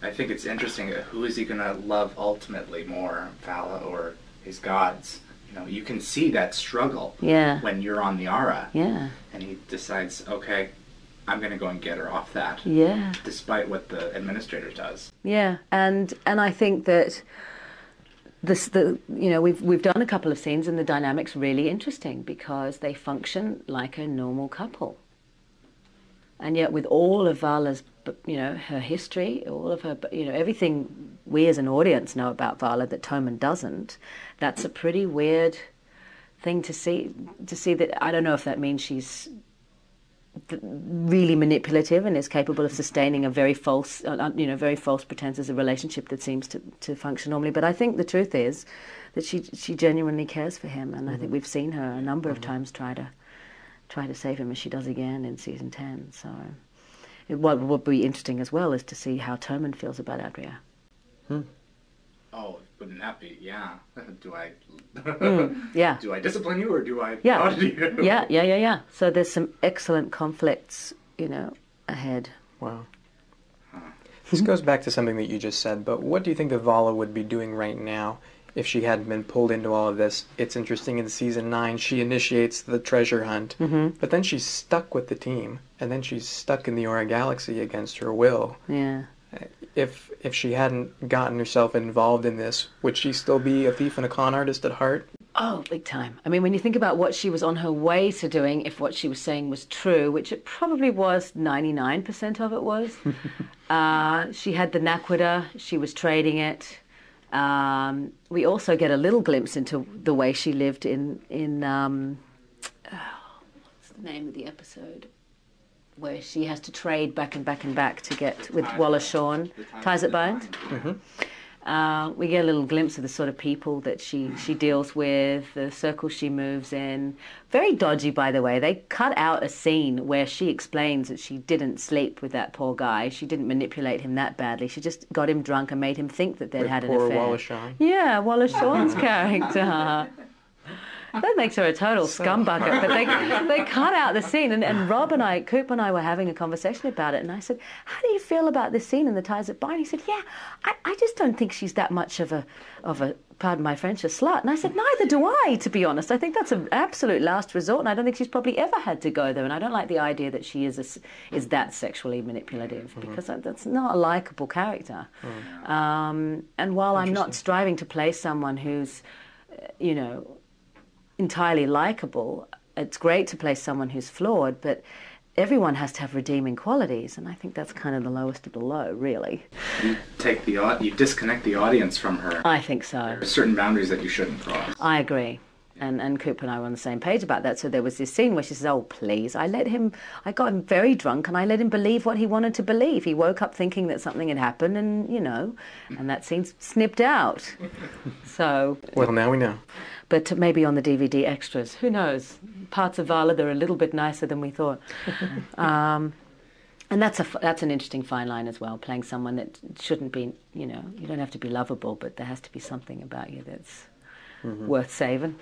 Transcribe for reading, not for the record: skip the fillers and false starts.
I think it's interesting. Who is he going to love ultimately more, Vala or his gods? You know, you can see that struggle when you're on the Ara. Yeah. And he decides, okay, I'm going to go and get her off that. Yeah. Despite what the administrator does. Yeah, and I think that we've done a couple of scenes and the dynamic's really interesting because they function like a normal couple. And yet with all of Vala's, her history, all of her, everything we as an audience know about Vala that Toman doesn't, that's a pretty weird thing to see that. I don't know if that means she's really manipulative and is capable of sustaining a very false pretenses of relationship that seems to function normally. But I think the truth is that she genuinely cares for him, and I think we've seen her a number of times try to save him, as she does again in season 10. So what would be interesting as well is to see how Toman feels about Adria. Oh, wouldn't that be? Yeah. Do I? Yeah. Do I discipline you or do I? Yeah. You? Yeah. So there's some excellent conflicts, ahead. Wow. This goes back to something that you just said, but what do you think that Vala would be doing right now if she hadn't been pulled into all of this? It's interesting, in season 9, she initiates the treasure hunt, but then she's stuck with the team, and then she's stuck in the Aura Galaxy against her will. Yeah. If she hadn't gotten herself involved in this, would she still be a thief and a con artist at heart? Oh, big time. I mean, when you think about what she was on her way to doing, if what she was saying was true, which it probably was, 99% of it was, she had the Naquita, she was trading it. We also get a little glimpse into the way she lived in what's the name of the episode? Where she has to trade back and back and back to get with Wallace Shawn. Ties It Bind. We get a little glimpse of the sort of people that she deals with, the circles she moves in. Very dodgy, by the way. They cut out a scene where she explains that she didn't sleep with that poor guy. She didn't manipulate him that badly. She just got him drunk and made him think that they'd had an affair. Poor Wallace Shawn. Yeah, Wallace Shawn's character. That makes her a total scumbucket, but they cut out the scene, and Rob and Coop and I were having a conversation about it, and I said, how do you feel about this scene in the Ties That Bind? He said, yeah, I just don't think she's that much of a, pardon my French, a slut. And I said, neither do I, to be honest. I think that's an absolute last resort, and I don't think she's probably ever had to go there, and I don't like the idea that she is that sexually manipulative, because that's not a likeable character. And while I'm not striving to play someone who's, entirely likable, it's great to play someone who's flawed, but everyone has to have redeeming qualities, and I think that's kind of the lowest of the low, really. You disconnect the audience from her. I think so. There are certain boundaries that you shouldn't cross. I agree. And Coop and I were on the same page about that. So there was this scene where she says, oh, please, I got him very drunk and I let him believe what he wanted to believe. He woke up thinking that something had happened and, and that scene's snipped out. So... Well, now we know. But maybe on the DVD extras, who knows? Parts of Vala, they're a little bit nicer than we thought. And that's an interesting fine line as well, playing someone that shouldn't be, you don't have to be lovable, but there has to be something about you that's worth saving.